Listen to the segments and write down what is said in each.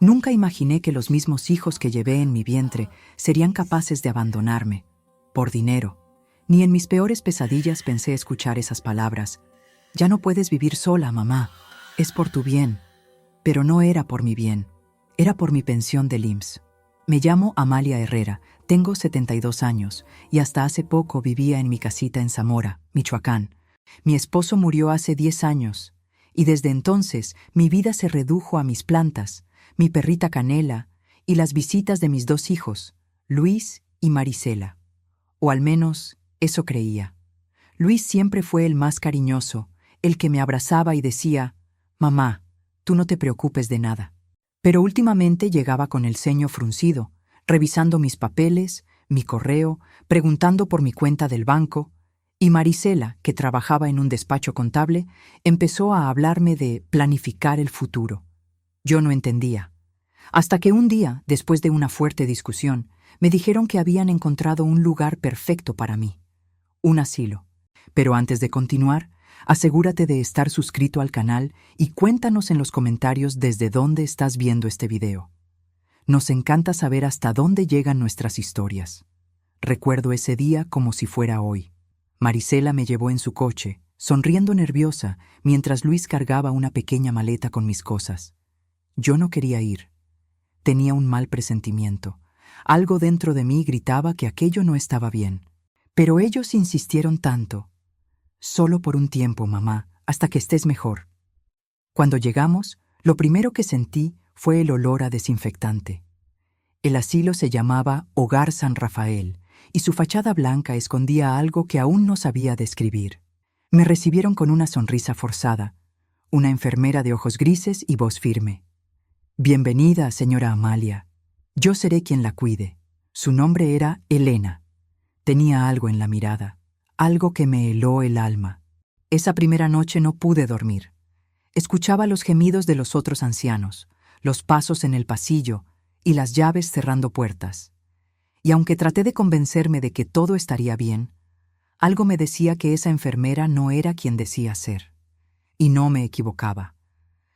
Nunca imaginé que los mismos hijos que llevé en mi vientre serían capaces de abandonarme, por dinero. Ni en mis peores pesadillas pensé escuchar esas palabras. Ya no puedes vivir sola, mamá. Es por tu bien. Pero no era por mi bien. Era por mi pensión del IMSS. Me llamo Amalia Herrera, tengo 72 años y hasta hace poco vivía en mi casita en Zamora, Michoacán. Mi esposo murió hace 10 años y desde entonces mi vida se redujo a mis plantas, mi perrita Canela y las visitas de mis 2 hijos, Luis y Marisela. O al menos eso creía. Luis siempre fue el más cariñoso, el que me abrazaba y decía, «Mamá, tú no te preocupes de nada». Pero últimamente llegaba con el ceño fruncido, revisando mis papeles, mi correo, preguntando por mi cuenta del banco, y Marisela, que trabajaba en un despacho contable, empezó a hablarme de planificar el futuro. Yo no entendía. Hasta que un día, después de una fuerte discusión, me dijeron que habían encontrado un lugar perfecto para mí, un asilo. Pero antes de continuar, asegúrate de estar suscrito al canal y cuéntanos en los comentarios desde dónde estás viendo este video. Nos encanta saber hasta dónde llegan nuestras historias. Recuerdo ese día como si fuera hoy. Marisela me llevó en su coche, sonriendo nerviosa, mientras Luis cargaba una pequeña maleta con mis cosas. Yo no quería ir. Tenía un mal presentimiento. Algo dentro de mí gritaba que aquello no estaba bien. Pero ellos insistieron tanto. Solo por un tiempo, mamá, hasta que estés mejor. Cuando llegamos, lo primero que sentí fue el olor a desinfectante. El asilo se llamaba Hogar San Rafael, y su fachada blanca escondía algo que aún no sabía describir. Me recibieron con una sonrisa forzada, una enfermera de ojos grises y voz firme. «Bienvenida, señora Amalia. Yo seré quien la cuide». Su nombre era Elena. Tenía algo en la mirada, algo que me heló el alma. Esa primera noche no pude dormir. Escuchaba los gemidos de los otros ancianos, los pasos en el pasillo y las llaves cerrando puertas. Y aunque traté de convencerme de que todo estaría bien, algo me decía que esa enfermera no era quien decía ser. Y no me equivocaba.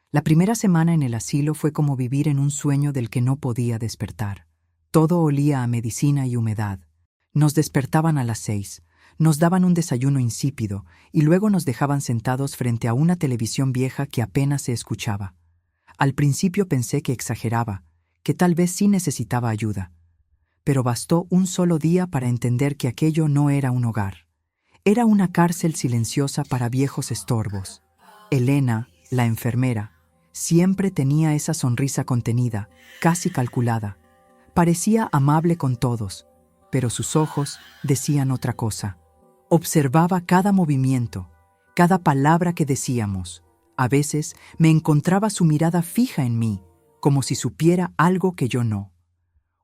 La primera semana en el asilo fue como vivir en un sueño del que no podía despertar. Todo olía a medicina y humedad. Nos despertaban a las 6, nos daban un desayuno insípido y luego nos dejaban sentados frente a una televisión vieja que apenas se escuchaba. Al principio pensé que exageraba, que tal vez sí necesitaba ayuda. Pero bastó un solo día para entender que aquello no era un hogar. Era una cárcel silenciosa para viejos estorbos. Elena, la enfermera, siempre tenía esa sonrisa contenida, casi calculada. Parecía amable con todos, pero sus ojos decían otra cosa. Observaba cada movimiento, cada palabra que decíamos. A veces me encontraba su mirada fija en mí, como si supiera algo que yo no.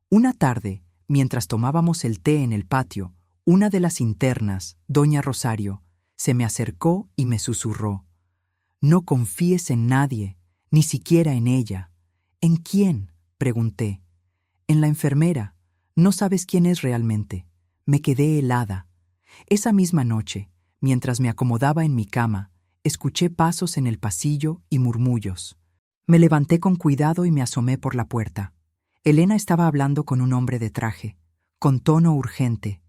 Una tarde, mientras tomábamos el té en el patio, una de las internas, doña Rosario, se me acercó y me susurró. «No confíes en nadie, ni siquiera en ella». «¿En quién?», pregunté. «En la enfermera. No sabes quién es realmente». Me quedé helada. Esa misma noche, mientras me acomodaba en mi cama, escuché pasos en el pasillo y murmullos. Me levanté con cuidado y me asomé por la puerta. Elena estaba hablando con un hombre de traje, con tono urgente.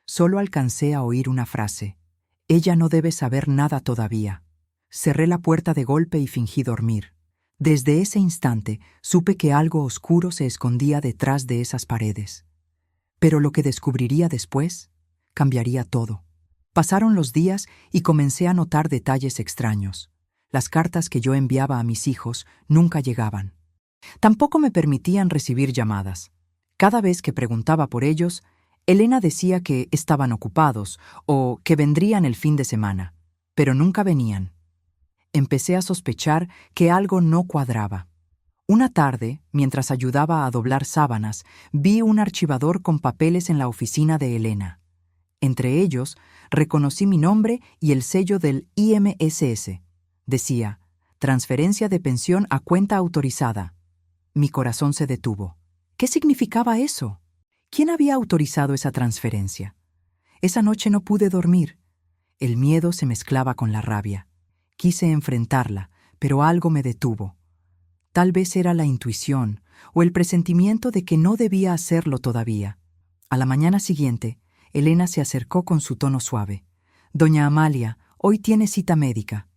Solo alcancé a oír una frase. «Ella no debe saber nada todavía». Cerré la puerta de golpe y fingí dormir. Desde ese instante supe que algo oscuro se escondía detrás de esas paredes. Pero lo que descubriría después cambiaría todo. Pasaron los días y comencé a notar detalles extraños. Las cartas que yo enviaba a mis hijos nunca llegaban. Tampoco me permitían recibir llamadas. Cada vez que preguntaba por ellos, Elena decía que estaban ocupados o que vendrían el fin de semana, pero nunca venían. Empecé a sospechar que algo no cuadraba. Una tarde, mientras ayudaba a doblar sábanas, vi un archivador con papeles en la oficina de Elena. Entre ellos, reconocí mi nombre y el sello del IMSS. Decía, «Transferencia de pensión a cuenta autorizada». Mi corazón se detuvo. ¿Qué significaba eso? ¿Quién había autorizado esa transferencia? Esa noche no pude dormir. El miedo se mezclaba con la rabia. Quise enfrentarla, pero algo me detuvo. Tal vez era la intuición o el presentimiento de que no debía hacerlo todavía. A la mañana siguiente, Elena se acercó con su tono suave. «Doña Amalia, hoy tiene cita médica.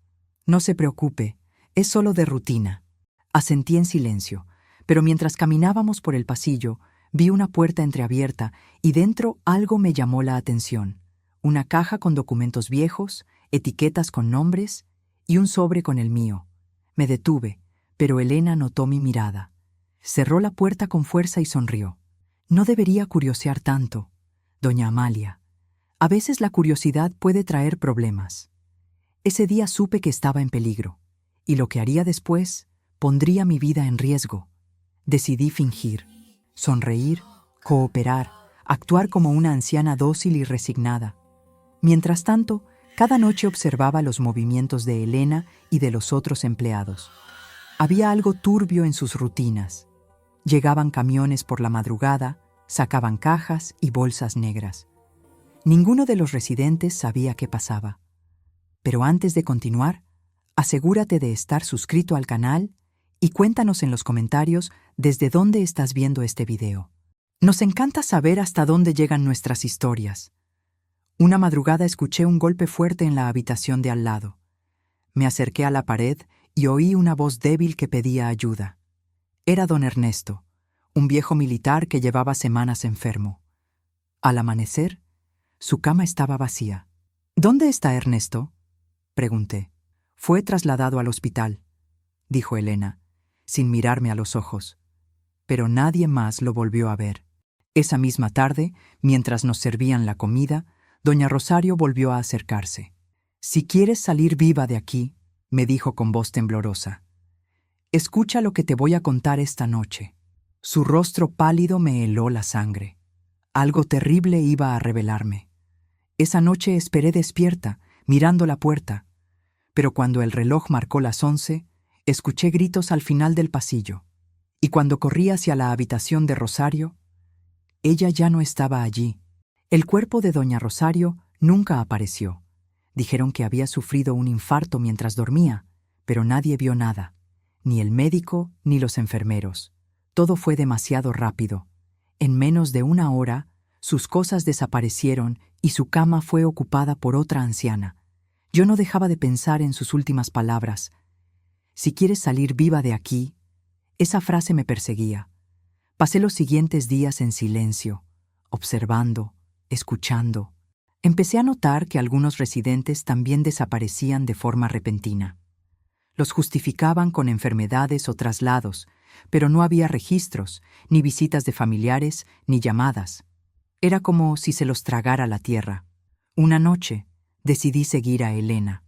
No se preocupe, es solo de rutina». Asentí en silencio, pero mientras caminábamos por el pasillo, vi una puerta entreabierta y dentro algo me llamó la atención. Una caja con documentos viejos, etiquetas con nombres y un sobre con el mío. Me detuve, pero Elena notó mi mirada. Cerró la puerta con fuerza y sonrió. «No debería curiosear tanto, doña Amalia. A veces la curiosidad puede traer problemas». Ese día supe que estaba en peligro, y lo que haría después pondría mi vida en riesgo. Decidí fingir, sonreír, cooperar, actuar como una anciana dócil y resignada. Mientras tanto, cada noche observaba los movimientos de Elena y de los otros empleados. Había algo turbio en sus rutinas. Llegaban camiones por la madrugada, sacaban cajas y bolsas negras. Ninguno de los residentes sabía qué pasaba. Pero antes de continuar, asegúrate de estar suscrito al canal y cuéntanos en los comentarios desde dónde estás viendo este video. Nos encanta saber hasta dónde llegan nuestras historias. Una madrugada escuché un golpe fuerte en la habitación de al lado. Me acerqué a la pared y oí una voz débil que pedía ayuda. Era don Ernesto, un viejo militar que llevaba semanas enfermo. Al amanecer, su cama estaba vacía. «¿Dónde está Ernesto?», pregunté. «Fue trasladado al hospital», dijo Elena, sin mirarme a los ojos. Pero nadie más lo volvió a ver. Esa misma tarde, mientras nos servían la comida, doña Rosario volvió a acercarse. «Si quieres salir viva de aquí», me dijo con voz temblorosa, «escucha lo que te voy a contar esta noche». Su rostro pálido me heló la sangre. Algo terrible iba a revelarme. Esa noche esperé despierta, mirando la puerta, pero cuando el reloj marcó las 11, escuché gritos al final del pasillo, y cuando corrí hacia la habitación de Rosario, ella ya no estaba allí. El cuerpo de doña Rosario nunca apareció. Dijeron que había sufrido un infarto mientras dormía, pero nadie vio nada, ni el médico ni los enfermeros. Todo fue demasiado rápido. En menos de una hora, sus cosas desaparecieron y su cama fue ocupada por otra anciana. Yo no dejaba de pensar en sus últimas palabras. «Si quieres salir viva de aquí», esa frase me perseguía. Pasé los siguientes días en silencio, observando, escuchando. Empecé a notar que algunos residentes también desaparecían de forma repentina. Los justificaban con enfermedades o traslados, pero no había registros, ni visitas de familiares, ni llamadas. Era como si se los tragara la tierra. Una noche, decidí seguir a Elena.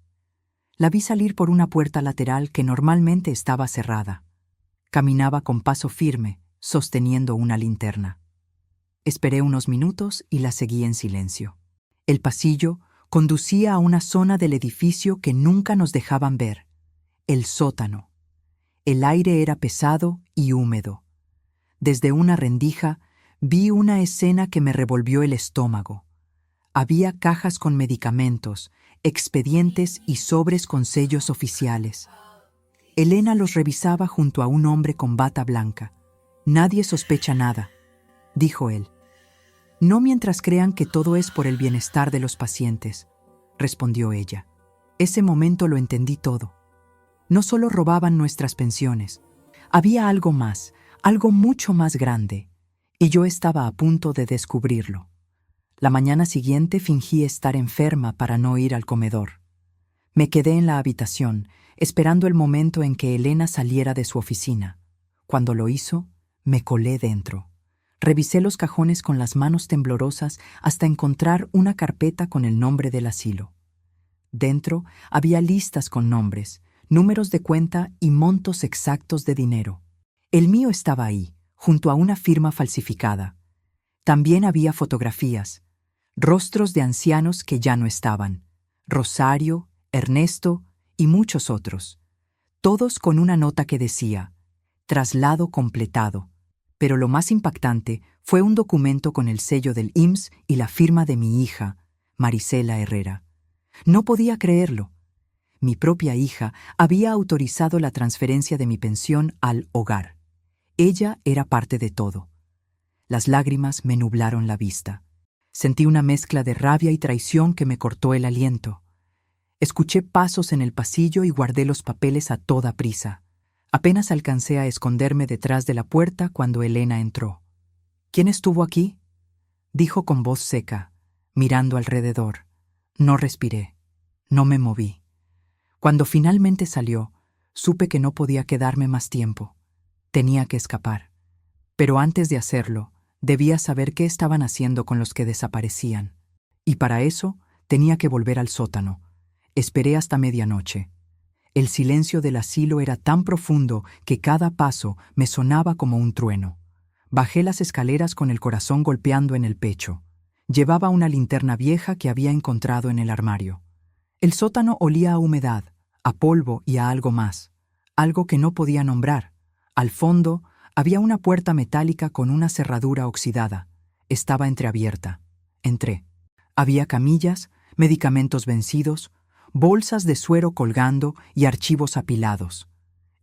La vi salir por una puerta lateral que normalmente estaba cerrada. Caminaba con paso firme, sosteniendo una linterna. Esperé unos minutos y la seguí en silencio. El pasillo conducía a una zona del edificio que nunca nos dejaban ver: el sótano. El aire era pesado y húmedo. Desde una rendija vi una escena que me revolvió el estómago. Había cajas con medicamentos, expedientes y sobres con sellos oficiales. Elena los revisaba junto a un hombre con bata blanca. «Nadie sospecha nada», dijo él. «No mientras crean que todo es por el bienestar de los pacientes», respondió ella. Ese momento lo entendí todo. No solo robaban nuestras pensiones. Había algo más, algo mucho más grande, y yo estaba a punto de descubrirlo. La mañana siguiente fingí estar enferma para no ir al comedor. Me quedé en la habitación, esperando el momento en que Elena saliera de su oficina. Cuando lo hizo, me colé dentro. Revisé los cajones con las manos temblorosas hasta encontrar una carpeta con el nombre del asilo. Dentro había listas con nombres, números de cuenta y montos exactos de dinero. El mío estaba ahí, junto a una firma falsificada. También había fotografías, rostros de ancianos que ya no estaban: Rosario, Ernesto y muchos otros, todos con una nota que decía: traslado completado. Pero lo más impactante fue un documento con el sello del IMSS y la firma de mi hija, Marisela Herrera. No podía creerlo. mi propia hija, había autorizado la transferencia de mi pensión al hogar. Ella era parte de todo. Las lágrimas me nublaron la vista. Sentí una mezcla de rabia y traición que me cortó el aliento. Escuché pasos en el pasillo y guardé los papeles a toda prisa. Apenas alcancé a esconderme detrás de la puerta cuando Elena entró. «¿Quién estuvo aquí?», dijo con voz seca, mirando alrededor. No respiré. No me moví. Cuando finalmente salió, supe que no podía quedarme más tiempo. Tenía que escapar. Pero antes de hacerlo, debía saber qué estaban haciendo con los que desaparecían. Y para eso tenía que volver al sótano. Esperé hasta medianoche. El silencio del asilo era tan profundo que cada paso me sonaba como un trueno. Bajé las escaleras con el corazón golpeando en el pecho. Llevaba una linterna vieja que había encontrado en el armario. El sótano olía a humedad, a polvo y a algo más, algo que no podía nombrar. Al fondo había una puerta metálica con una cerradura oxidada. Estaba entreabierta. Entré. Había camillas, medicamentos vencidos, bolsas de suero colgando y archivos apilados.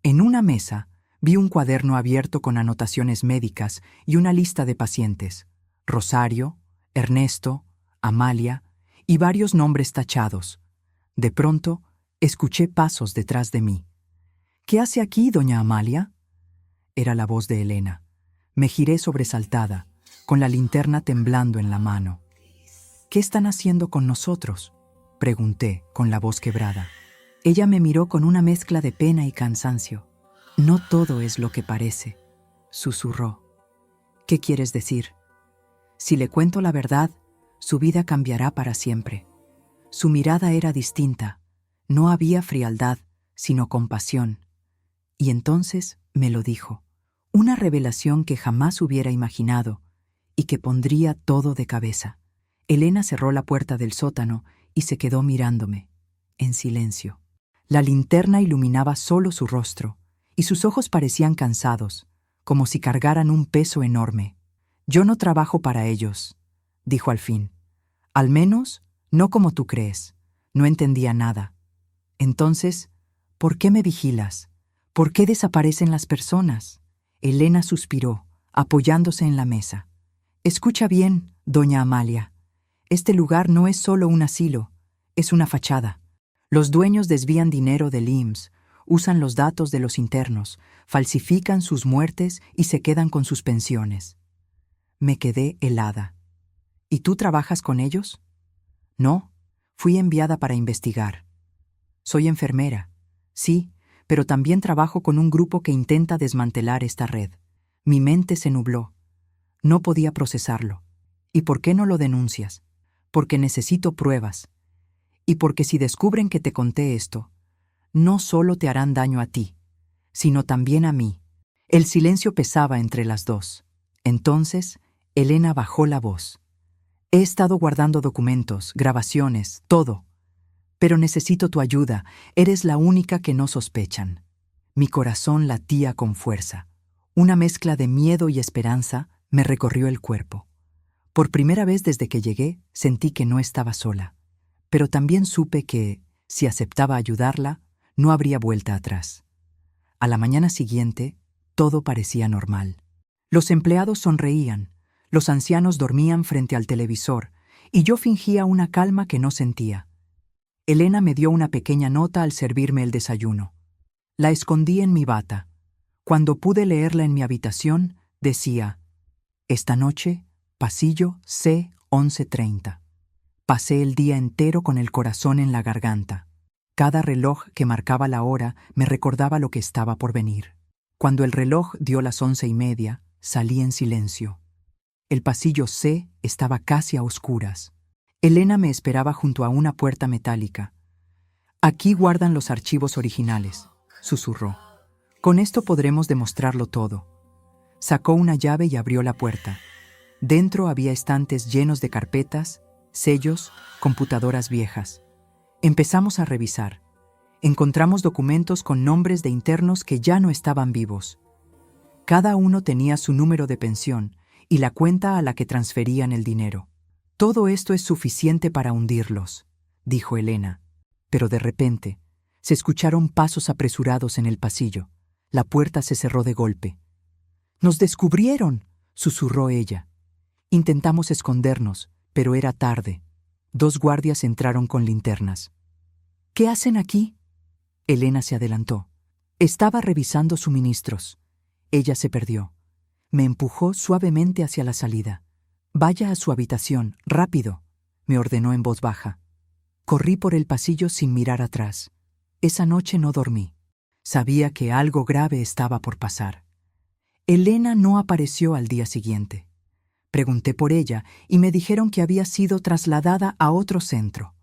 En una mesa vi un cuaderno abierto con anotaciones médicas y una lista de pacientes: Rosario, Ernesto, Amalia y varios nombres tachados. De pronto, escuché pasos detrás de mí. «¿Qué hace aquí, doña Amalia?», era la voz de Elena. Me giré sobresaltada, con la linterna temblando en la mano. «¿Qué están haciendo con nosotros?», pregunté, con la voz quebrada. Ella me miró con una mezcla de pena y cansancio. «No todo es lo que parece», susurró. «¿Qué quieres decir?». «Si le cuento la verdad, su vida cambiará para siempre». Su mirada era distinta. No había frialdad, sino compasión. Y entonces me lo dijo. Una revelación que jamás hubiera imaginado y que pondría todo de cabeza. Elena cerró la puerta del sótano y se quedó mirándome, en silencio. La linterna iluminaba solo su rostro, y sus ojos parecían cansados, como si cargaran un peso enorme. «Yo no trabajo para ellos», dijo al fin. «Al menos, no como tú crees». No entendía nada. «Entonces, ¿por qué me vigilas? ¿Por qué desaparecen las personas?». Elena suspiró, apoyándose en la mesa. «Escucha bien, doña Amalia. Este lugar no es solo un asilo, es una fachada. Los dueños desvían dinero del IMSS, usan los datos de los internos, falsifican sus muertes y se quedan con sus pensiones». Me quedé helada. «¿Y tú trabajas con ellos?». «No, fui enviada para investigar». «Soy enfermera». «Sí, pero también trabajo con un grupo que intenta desmantelar esta red». Mi mente se nubló. No podía procesarlo. «¿Y por qué no lo denuncias?». «Porque necesito pruebas. Y porque si descubren que te conté esto, no solo te harán daño a ti, sino también a mí». El silencio pesaba entre las dos. Entonces, Elena bajó la voz. «He estado guardando documentos, grabaciones, todo. Pero necesito tu ayuda. Eres la única que no sospechan». Mi corazón latía con fuerza. Una mezcla de miedo y esperanza me recorrió el cuerpo. Por primera vez desde que llegué, sentí que no estaba sola. Pero también supe que, si aceptaba ayudarla, no habría vuelta atrás. A la mañana siguiente, todo parecía normal. Los empleados sonreían, los ancianos dormían frente al televisor, y yo fingía una calma que no sentía. Elena me dio una pequeña nota al servirme el desayuno. La escondí en mi bata. Cuando pude leerla en mi habitación, decía: «Esta noche, pasillo C1130». Pasé el día entero con el corazón en la garganta. Cada reloj que marcaba la hora me recordaba lo que estaba por venir. Cuando el reloj dio las 11:30, salí en silencio. El pasillo C estaba casi a oscuras. Elena me esperaba junto a una puerta metálica. «Aquí guardan los archivos originales», susurró. «Con esto podremos demostrarlo todo». Sacó una llave y abrió la puerta. Dentro había estantes llenos de carpetas, sellos, computadoras viejas. Empezamos a revisar. Encontramos documentos con nombres de internos que ya no estaban vivos. Cada uno tenía su número de pensión y la cuenta a la que transferían el dinero. «Todo esto es suficiente para hundirlos», dijo Elena. Pero de repente, Se escucharon pasos apresurados en el pasillo. La puerta se cerró de golpe. «¡Nos descubrieron!», susurró ella. Intentamos escondernos, pero era tarde. 2 guardias entraron con linternas. «¿Qué hacen aquí?». Elena se adelantó. Estaba revisando suministros. Ella se perdió. Me empujó suavemente hacia la salida. «Vaya a su habitación, rápido», me ordenó en voz baja. Corrí por el pasillo sin mirar atrás. Esa noche no dormí. Sabía que algo grave estaba por pasar. Elena no apareció al día siguiente. Pregunté por ella y me dijeron que había sido trasladada a otro centro.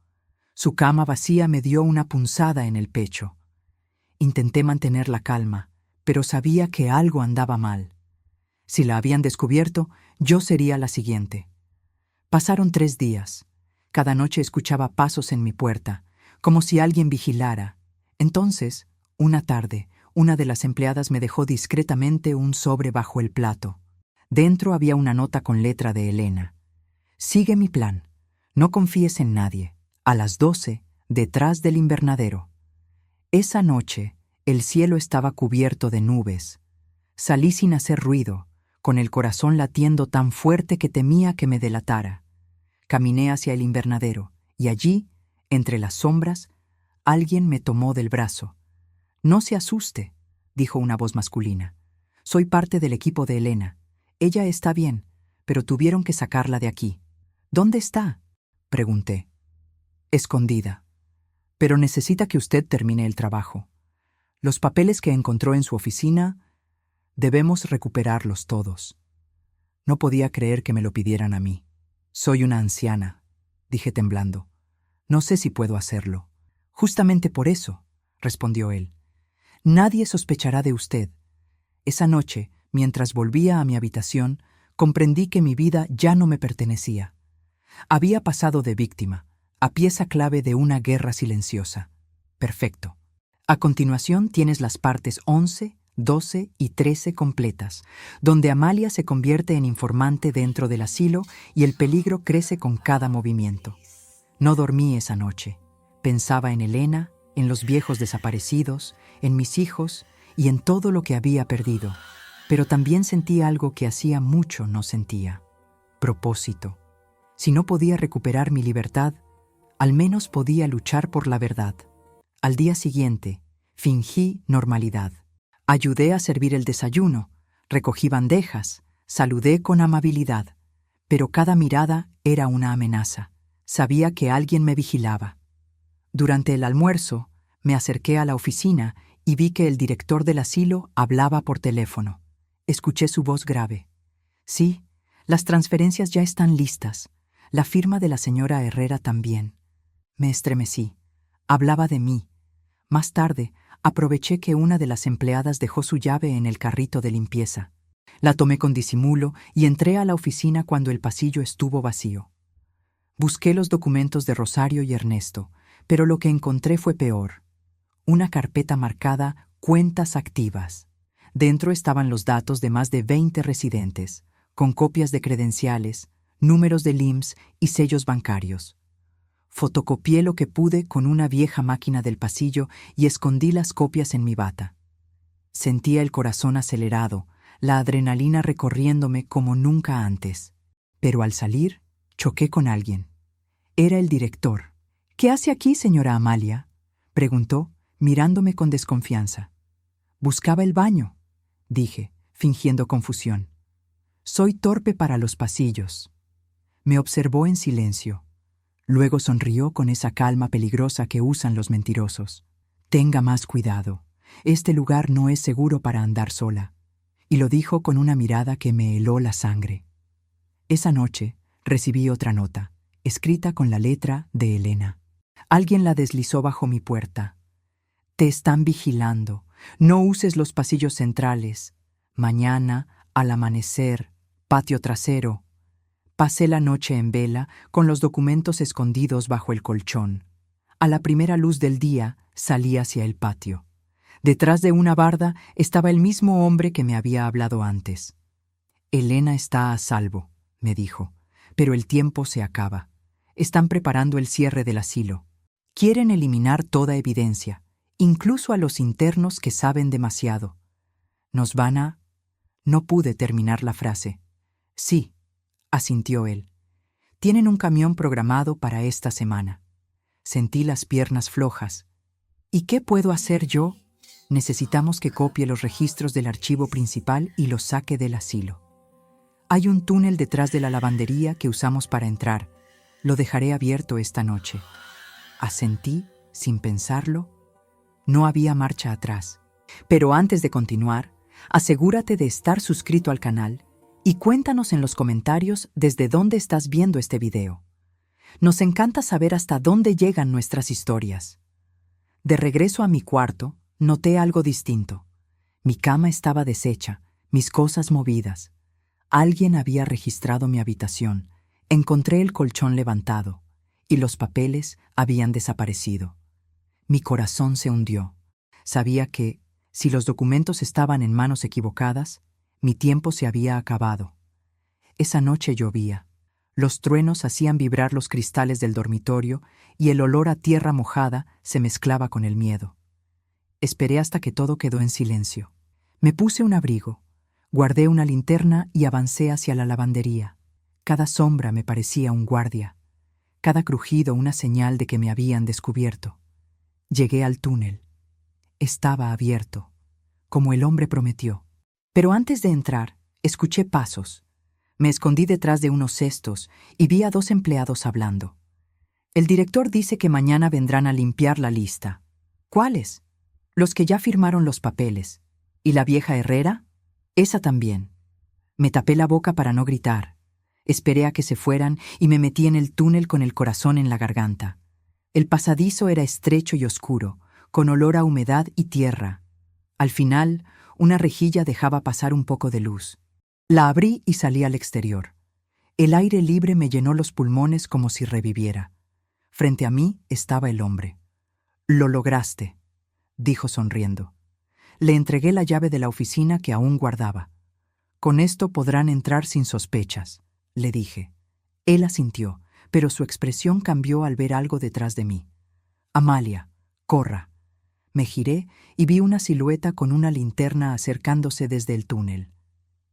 Su cama vacía me dio una punzada en el pecho. Intenté mantener la calma, pero sabía que algo andaba mal. Si la habían descubierto, yo sería la siguiente. Pasaron 3 días. Cada noche escuchaba pasos en mi puerta, como si alguien vigilara. Entonces, una tarde, una de las empleadas me dejó discretamente un sobre bajo el plato. Dentro había una nota con letra de Elena. «Sigue mi plan. No confíes en nadie. A las 12, detrás del invernadero». Esa noche, el cielo estaba cubierto de nubes. Salí sin hacer ruido, con el corazón latiendo tan fuerte que temía que me delatara. Caminé hacia el invernadero, y allí, entre las sombras, alguien me tomó del brazo. «No se asuste», dijo una voz masculina. «Soy parte del equipo de Elena. Ella está bien, pero tuvieron que sacarla de aquí». «¿Dónde está?», pregunté. «Escondida. Pero necesita que usted termine el trabajo. Los papeles que encontró en su oficina, debemos recuperarlos todos». No podía creer que me lo pidieran a mí. «Soy una anciana», dije temblando. «No sé si puedo hacerlo». «Justamente por eso», respondió él. «Nadie sospechará de usted». Esa noche, mientras volvía a mi habitación, comprendí que mi vida ya no me pertenecía. Había pasado de víctima a pieza clave de una guerra silenciosa. Perfecto. A continuación tienes las partes 11, 12 y 13 completas, donde Amalia se convierte en informante dentro del asilo y el peligro crece con cada movimiento. No dormí esa noche. Pensaba en Elena, en los viejos desaparecidos, en mis hijos y en todo lo que había perdido. Pero también sentí algo que hacía mucho no sentía. Propósito. Si no podía recuperar mi libertad, al menos podía luchar por la verdad. Al día siguiente, fingí normalidad. Ayudé a servir el desayuno, recogí bandejas, saludé con amabilidad. Pero cada mirada era una amenaza. Sabía que alguien me vigilaba. Durante el almuerzo, me acerqué a la oficina y vi que el director del asilo hablaba por teléfono. Escuché su voz grave. «Sí, las transferencias ya están listas. La firma de la señora Herrera también». Me estremecí. Hablaba de mí. Más tarde, aproveché que una de las empleadas dejó su llave en el carrito de limpieza. La tomé con disimulo y entré a la oficina cuando el pasillo estuvo vacío. Busqué los documentos de Rosario y Ernesto, pero lo que encontré fue peor. Una carpeta marcada «Cuentas activas». Dentro estaban los datos de más de 20 residentes, con copias de credenciales, números del IMSS y sellos bancarios. Fotocopié lo que pude con una vieja máquina del pasillo y escondí las copias en mi bata. Sentía el corazón acelerado, la adrenalina recorriéndome como nunca antes. Pero al salir, choqué con alguien. Era el director. «¿Qué hace aquí, señora Amalia?», preguntó, mirándome con desconfianza. «Buscaba el baño», dije, fingiendo confusión. «Soy torpe para los pasillos». Me observó en silencio. Luego sonrió con esa calma peligrosa que usan los mentirosos. «Tenga más cuidado. Este lugar no es seguro para andar sola». Y lo dijo con una mirada que me heló la sangre. Esa noche recibí otra nota, escrita con la letra de Elena. Alguien la deslizó bajo mi puerta. «Te están vigilando. No uses los pasillos centrales. Mañana, al amanecer, patio trasero». Pasé la noche en vela, con los documentos escondidos bajo el colchón. A la primera luz del día salí hacia el patio. Detrás de una barda estaba el mismo hombre que me había hablado antes. «Elena está a salvo», me dijo, «pero el tiempo se acaba. Están preparando el cierre del asilo. Quieren eliminar toda evidencia, incluso a los internos que saben demasiado. Nos van a... No pude terminar la frase. Sí, asintió él. Tienen un camión programado para esta semana. Sentí las piernas flojas. ¿Y qué puedo hacer yo? Necesitamos que copie los registros del archivo principal y los saque del asilo. Hay un túnel detrás de la lavandería que usamos para entrar. Lo dejaré abierto esta noche. Asentí, sin pensarlo. No había marcha atrás. Pero antes de continuar, asegúrate de estar suscrito al canal y cuéntanos en los comentarios desde dónde estás viendo este video. Nos encanta saber hasta dónde llegan nuestras historias. De regreso a mi cuarto, noté algo distinto. Mi cama estaba deshecha, mis cosas movidas. Alguien había registrado mi habitación. Encontré el colchón levantado y los papeles habían desaparecido. Mi corazón se hundió. Sabía que, si los documentos estaban en manos equivocadas, mi tiempo se había acabado. Esa noche llovía. Los truenos hacían vibrar los cristales del dormitorio y el olor a tierra mojada se mezclaba con el miedo. Esperé hasta que todo quedó en silencio. Me puse un abrigo, guardé una linterna y avancé hacia la lavandería. Cada sombra me parecía un guardia, cada crujido una señal de que me habían descubierto. Llegué al túnel. Estaba abierto, como el hombre prometió. Pero antes de entrar, escuché pasos. Me escondí detrás de unos cestos y vi a 2 empleados hablando. El director dice que mañana vendrán a limpiar la lista. ¿Cuáles? Los que ya firmaron los papeles. ¿Y la vieja Herrera? Esa también. Me tapé la boca para no gritar. Esperé a que se fueran y me metí en el túnel con el corazón en la garganta. El pasadizo era estrecho y oscuro, con olor a humedad y tierra. Al final, una rejilla dejaba pasar un poco de luz. La abrí y salí al exterior. El aire libre me llenó los pulmones como si reviviera. Frente a mí estaba el hombre. «Lo lograste», dijo sonriendo. Le entregué la llave de la oficina que aún guardaba. «Con esto podrán entrar sin sospechas», le dije. Él asintió, pero su expresión cambió al ver algo detrás de mí. «Amalia, corra». Me giré y vi una silueta con una linterna acercándose desde el túnel.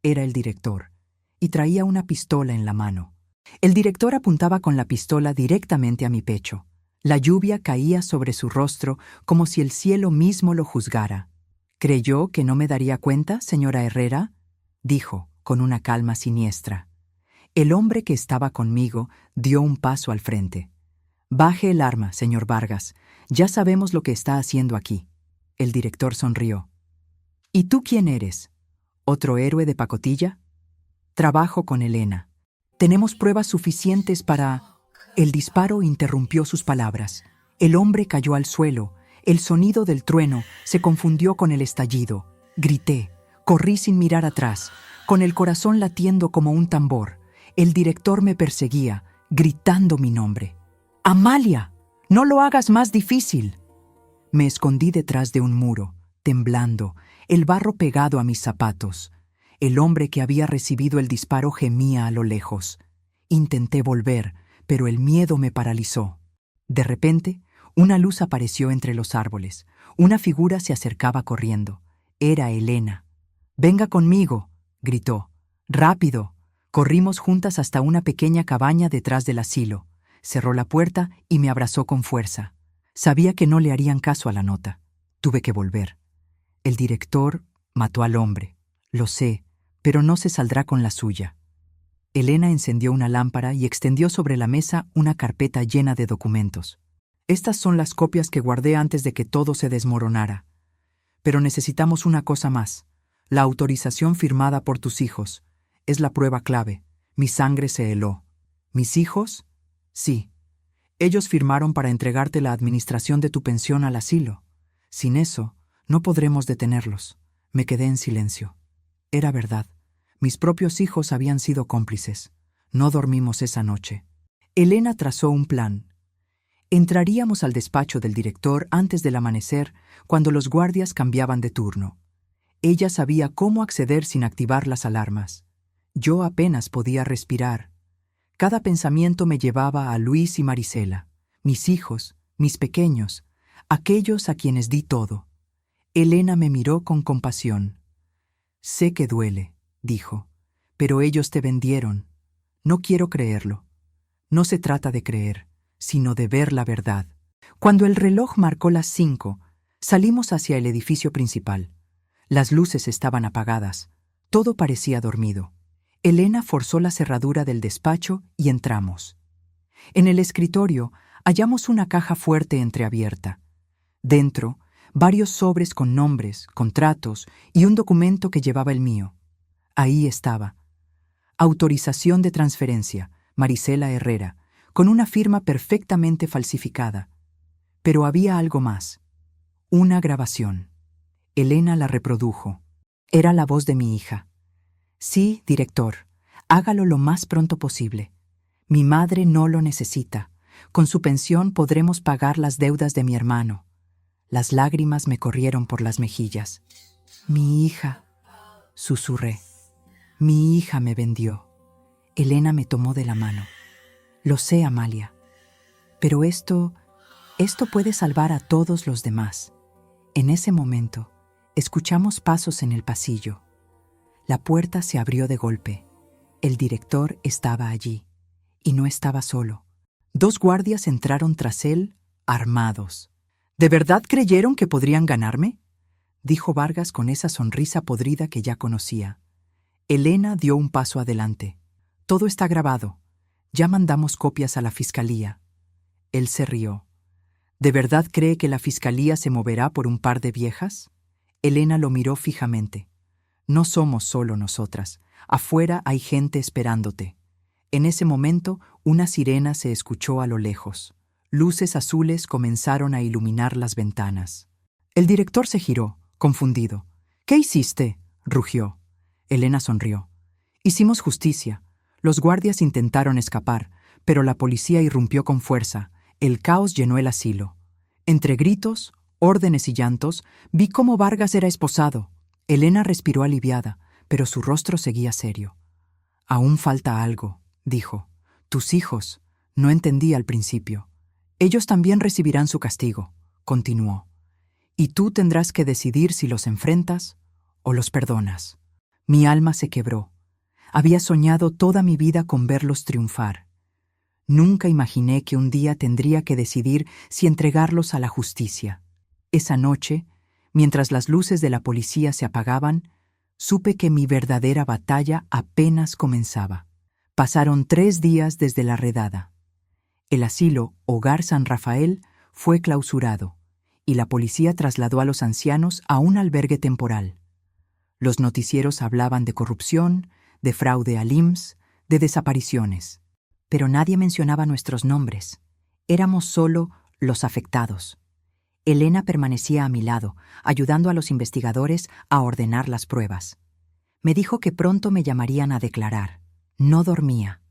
Era el director, y traía una pistola en la mano. El director apuntaba con la pistola directamente a mi pecho. La lluvia caía sobre su rostro como si el cielo mismo lo juzgara. «¿Creyó que no me daría cuenta, señora Herrera?», dijo, con una calma siniestra. El hombre que estaba conmigo dio un paso al frente. «Baje el arma, señor Vargas. Ya sabemos lo que está haciendo aquí». El director sonrió. «¿Y tú quién eres? ¿Otro héroe de pacotilla?» «Trabajo con Elena. Tenemos pruebas suficientes para...» El disparo interrumpió sus palabras. El hombre cayó al suelo. El sonido del trueno se confundió con el estallido. Grité. Corrí sin mirar atrás, con el corazón latiendo como un tambor. El director me perseguía, gritando mi nombre. «¡Amalia! ¡No lo hagas más difícil!». Me escondí detrás de un muro, temblando, el barro pegado a mis zapatos. El hombre que había recibido el disparo gemía a lo lejos. Intenté volver, pero el miedo me paralizó. De repente, una luz apareció entre los árboles. Una figura se acercaba corriendo. Era Elena. «Venga conmigo», gritó. «Rápido». Corrimos juntas hasta una pequeña cabaña detrás del asilo. Cerró la puerta y me abrazó con fuerza. Sabía que no le harían caso a la nota. Tuve que volver. El director mató al hombre. Lo sé, pero no se saldrá con la suya. Elena encendió una lámpara y extendió sobre la mesa una carpeta llena de documentos. «Estas son las copias que guardé antes de que todo se desmoronara. Pero necesitamos una cosa más. La autorización firmada por tus hijos. Es la prueba clave. Mi sangre se heló». «¿Mis hijos?» «Sí. Ellos firmaron para entregarte la administración de tu pensión al asilo. Sin eso, no podremos detenerlos». Me quedé en silencio. Era verdad. Mis propios hijos habían sido cómplices. No dormimos esa noche. Elena trazó un plan. Entraríamos al despacho del director antes del amanecer, cuando los guardias cambiaban de turno. Ella sabía cómo acceder sin activar las alarmas. Yo apenas podía respirar. Cada pensamiento me llevaba a Luis y Marisela, mis hijos, mis pequeños, aquellos a quienes di todo. Elena me miró con compasión. Sé que duele, dijo, pero ellos te vendieron. No quiero creerlo. No se trata de creer, sino de ver la verdad. Cuando el reloj marcó las 5, salimos hacia el edificio principal. Las luces estaban apagadas. Todo parecía dormido. Elena forzó la cerradura del despacho y entramos. En el escritorio hallamos una caja fuerte entreabierta. Dentro, varios sobres con nombres, contratos y un documento que llevaba el mío. Ahí estaba. Autorización de transferencia, Marisela Herrera, con una firma perfectamente falsificada. Pero había algo más. Una grabación. Elena la reprodujo. Era la voz de mi hija. Sí, director, hágalo lo más pronto posible. Mi madre no lo necesita. Con su pensión podremos pagar las deudas de mi hermano. Las lágrimas me corrieron por las mejillas. Mi hija, susurré. Mi hija me vendió. Elena me tomó de la mano. Lo sé, Amalia. Pero esto puede salvar a todos los demás. En ese momento, escuchamos pasos en el pasillo. La puerta se abrió de golpe. El director estaba allí. Y no estaba solo. 2 guardias entraron tras él, armados. ¿De verdad creyeron que podrían ganarme?, dijo Vargas con esa sonrisa podrida que ya conocía. Elena dio un paso adelante. Todo está grabado. Ya mandamos copias a la fiscalía. Él se rió. ¿De verdad cree que la fiscalía se moverá por un par de viejas? Elena lo miró fijamente. No somos solo nosotras. Afuera hay gente esperándote. En ese momento, una sirena se escuchó a lo lejos. Luces azules comenzaron a iluminar las ventanas. El director se giró, confundido. ¿Qué hiciste?, rugió. Elena sonrió. Hicimos justicia. Los guardias intentaron escapar, pero la policía irrumpió con fuerza. El caos llenó el asilo. Entre gritos, órdenes y llantos, vi cómo Vargas era esposado. Elena respiró aliviada, pero su rostro seguía serio. Aún falta algo, dijo. Tus hijos. No entendí al principio. Ellos también recibirán su castigo, continuó. Y tú tendrás que decidir si los enfrentas o los perdonas. Mi alma se quebró. Había soñado toda mi vida con verlos triunfar. Nunca imaginé que un día tendría que decidir si entregarlos a la justicia. Esa noche, mientras las luces de la policía se apagaban, supe que mi verdadera batalla apenas comenzaba. Pasaron 3 días desde la redada. El asilo Hogar San Rafael fue clausurado y la policía trasladó a los ancianos a un albergue temporal. Los noticieros hablaban de corrupción, de fraude al IMSS, de desapariciones. Pero nadie mencionaba nuestros nombres. Éramos solo los afectados. Elena permanecía a mi lado, ayudando a los investigadores a ordenar las pruebas. Me dijo que pronto me llamarían a declarar. No dormía.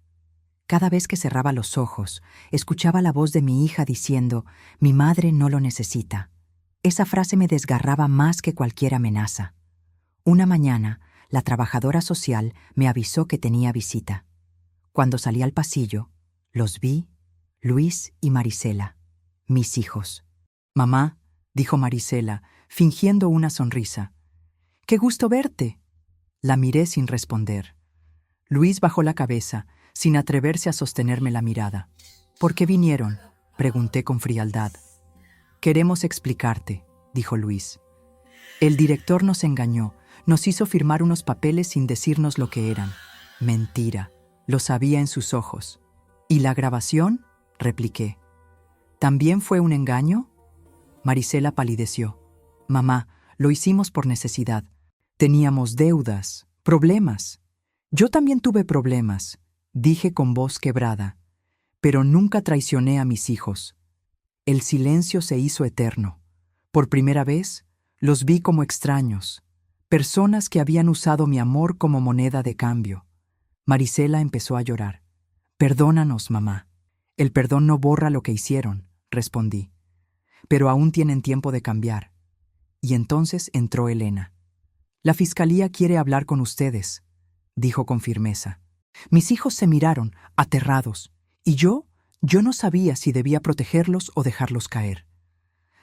Cada vez que cerraba los ojos, escuchaba la voz de mi hija diciendo, «Mi madre no lo necesita». Esa frase me desgarraba más que cualquier amenaza. Una mañana, la trabajadora social me avisó que tenía visita. Cuando salí al pasillo, los vi, Luis y Marisela, mis hijos. «Mamá», dijo Marisela, fingiendo una sonrisa. «Qué gusto verte». La miré sin responder. Luis bajó la cabeza, sin atreverse a sostenerme la mirada. «¿Por qué vinieron?», pregunté con frialdad. «Queremos explicarte», dijo Luis. «El director nos engañó, nos hizo firmar unos papeles sin decirnos lo que eran. Mentira, lo sabía en sus ojos». «¿Y la grabación?», repliqué. «¿También fue un engaño?». Marisela palideció. «Mamá, lo hicimos por necesidad. Teníamos deudas, problemas. Yo también tuve problemas», dije con voz quebrada. «Pero nunca traicioné a mis hijos». El silencio se hizo eterno. Por primera vez, los vi como extraños, personas que habían usado mi amor como moneda de cambio. Marisela empezó a llorar. «Perdónanos, mamá». «El perdón no borra lo que hicieron», respondí. «Pero aún tienen tiempo de cambiar». Y entonces entró Elena. «La fiscalía quiere hablar con ustedes», dijo con firmeza. Mis hijos se miraron, aterrados, y yo no sabía si debía protegerlos o dejarlos caer.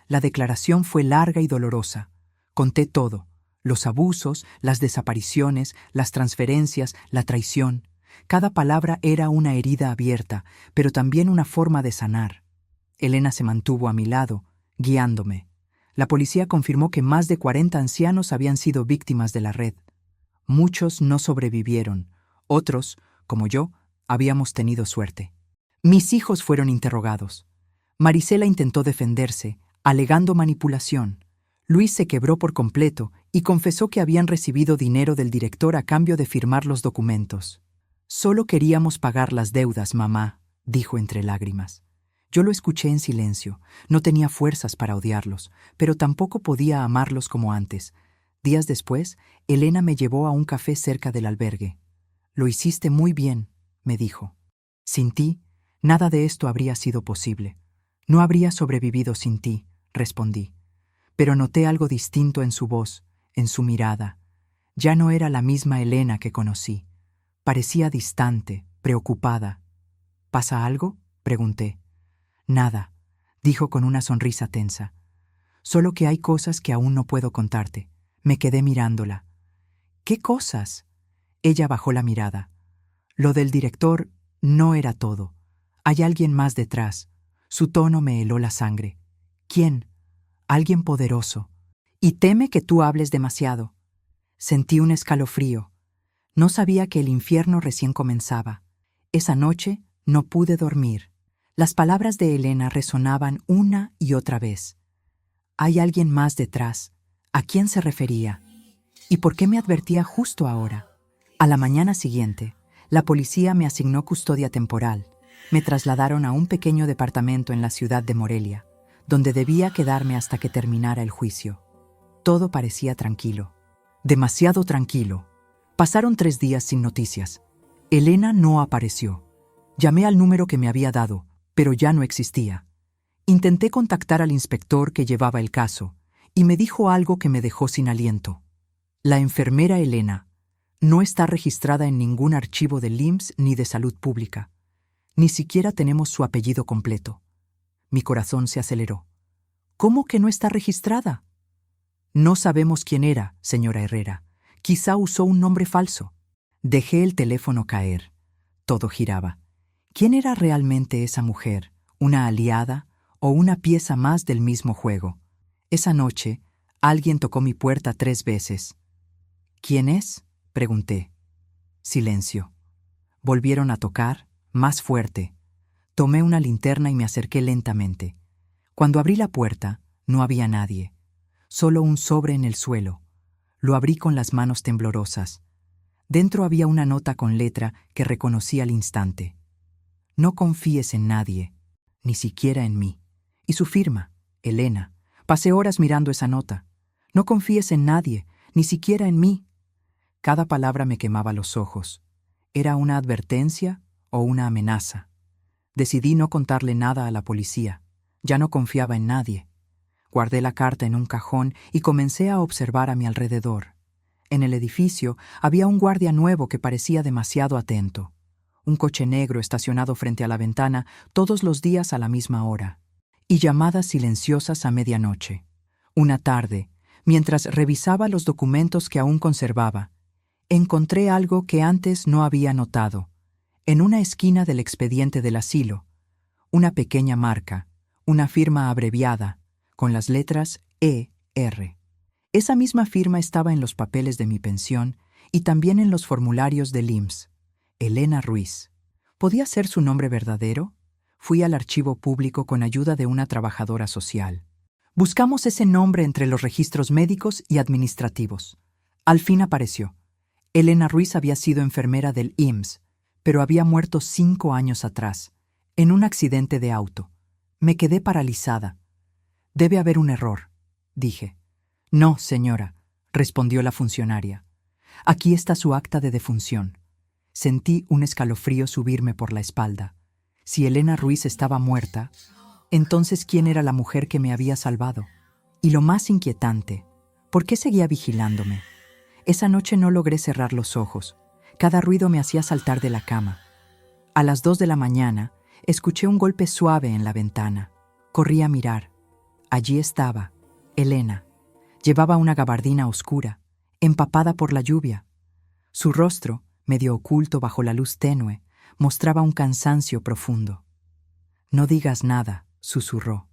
La declaración fue larga y dolorosa. Conté todo: los abusos, las desapariciones, las transferencias, la traición. Cada palabra era una herida abierta, pero también una forma de sanar. Elena se mantuvo a mi lado, guiándome. La policía confirmó que más de 40 ancianos habían sido víctimas de la red. Muchos no sobrevivieron. Otros, como yo, habíamos tenido suerte. Mis hijos fueron interrogados. Marisela intentó defenderse, alegando manipulación. Luis se quebró por completo y confesó que habían recibido dinero del director a cambio de firmar los documentos. «Solo queríamos pagar las deudas, mamá», dijo entre lágrimas. Yo lo escuché en silencio. No tenía fuerzas para odiarlos, pero tampoco podía amarlos como antes. Días después, Elena me llevó a un café cerca del albergue. «Lo hiciste muy bien», me dijo. «Sin ti, nada de esto habría sido posible. No habría sobrevivido sin ti», respondí. Pero noté algo distinto en su voz, en su mirada. Ya no era la misma Elena que conocí. Parecía distante, preocupada. «¿Pasa algo?», pregunté. «Nada», dijo con una sonrisa tensa. «Solo que hay cosas que aún no puedo contarte». Me quedé mirándola. «¿Qué cosas?». Ella bajó la mirada. «Lo del director no era todo. Hay alguien más detrás». Su tono me heló la sangre. «¿Quién?». «Alguien poderoso. Y teme que tú hables demasiado». Sentí un escalofrío. No sabía que el infierno recién comenzaba. Esa noche no pude dormir. Las palabras de Elena resonaban una y otra vez. «Hay alguien más detrás». ¿A quién se refería? ¿Y por qué me advertía justo ahora? A la mañana siguiente, la policía me asignó custodia temporal. Me trasladaron a un pequeño departamento en la ciudad de Morelia, donde debía quedarme hasta que terminara el juicio. Todo parecía tranquilo. Demasiado tranquilo. Pasaron 3 días sin noticias. Elena no apareció. Llamé al número que me había dado, pero ya no existía. Intenté contactar al inspector que llevaba el caso, y me dijo algo que me dejó sin aliento. «La enfermera Elena no está registrada en ningún archivo del IMSS ni de Salud Pública. Ni siquiera tenemos su apellido completo». Mi corazón se aceleró. «¿Cómo que no está registrada?». «No sabemos quién era, señora Herrera. Quizá usó un nombre falso». Dejé el teléfono caer. Todo giraba. ¿Quién era realmente esa mujer? ¿Una aliada o una pieza más del mismo juego? Esa noche, alguien tocó mi puerta 3 veces. «¿Quién es?», pregunté. Silencio. Volvieron a tocar, más fuerte. Tomé una linterna y me acerqué lentamente. Cuando abrí la puerta, no había nadie. Solo un sobre en el suelo. Lo abrí con las manos temblorosas. Dentro había una nota con letra que reconocí al instante. «No confíes en nadie, ni siquiera en mí». Y su firma, Elena. Pasé horas mirando esa nota. «No confíes en nadie, ni siquiera en mí». Cada palabra me quemaba los ojos. ¿Era una advertencia o una amenaza? Decidí no contarle nada a la policía. Ya no confiaba en nadie. Guardé la carta en un cajón y comencé a observar a mi alrededor. En el edificio había un guardia nuevo que parecía demasiado atento. Un coche negro estacionado frente a la ventana todos los días a la misma hora. Y llamadas silenciosas a medianoche. Una tarde, mientras revisaba los documentos que aún conservaba, encontré algo que antes no había notado. En una esquina del expediente del asilo, una pequeña marca, una firma abreviada, con las letras E.R. Esa misma firma estaba en los papeles de mi pensión y también en los formularios del IMSS. Elena Ruiz. ¿Podía ser su nombre verdadero? Fui al archivo público con ayuda de una trabajadora social. Buscamos ese nombre entre los registros médicos y administrativos. Al fin apareció. Elena Ruiz había sido enfermera del IMSS, pero había muerto 5 años atrás, en un accidente de auto. Me quedé paralizada. «Debe haber un error», dije. «No, señora», respondió la funcionaria. «Aquí está su acta de defunción». Sentí un escalofrío subirme por la espalda. Si Elena Ruiz estaba muerta, entonces ¿quién era la mujer que me había salvado? Y lo más inquietante, ¿por qué seguía vigilándome? Esa noche no logré cerrar los ojos. Cada ruido me hacía saltar de la cama. A las 2 de la mañana, escuché un golpe suave en la ventana. Corrí a mirar. Allí estaba, Elena. Llevaba una gabardina oscura, empapada por la lluvia. Su rostro, medio oculto bajo la luz tenue, mostraba un cansancio profundo. «No digas nada», susurró.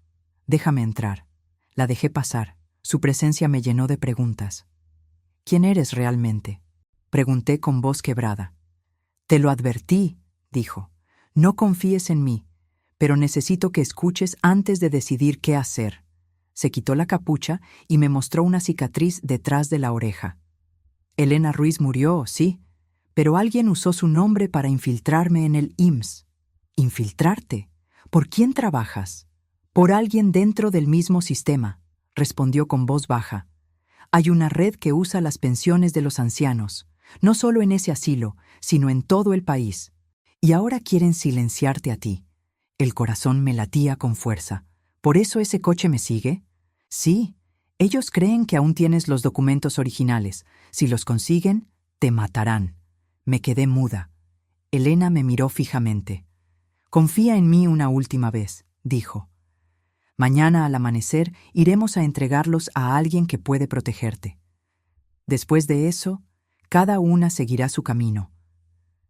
«Déjame entrar». La dejé pasar. Su presencia me llenó de preguntas. «¿Quién eres realmente?», pregunté con voz quebrada. «Te lo advertí», dijo. «No confíes en mí, pero necesito que escuches antes de decidir qué hacer». Se quitó la capucha y me mostró una cicatriz detrás de la oreja. Elena Ruiz murió, sí, pero alguien usó su nombre para infiltrarme en el IMSS. ¿Infiltrarte? ¿Por quién trabajas? Por alguien dentro del mismo sistema, respondió con voz baja. Hay una red que usa las pensiones de los ancianos, no solo en ese asilo, sino en todo el país. Y ahora quieren silenciarte a ti. El corazón me latía con fuerza. ¿Por eso ese coche me sigue? Sí, ellos creen que aún tienes los documentos originales. Si los consiguen, te matarán. Me quedé muda. Elena me miró fijamente. «Confía en mí una última vez», dijo. «Mañana al amanecer iremos a entregarlos a alguien que puede protegerte. Después de eso, cada una seguirá su camino».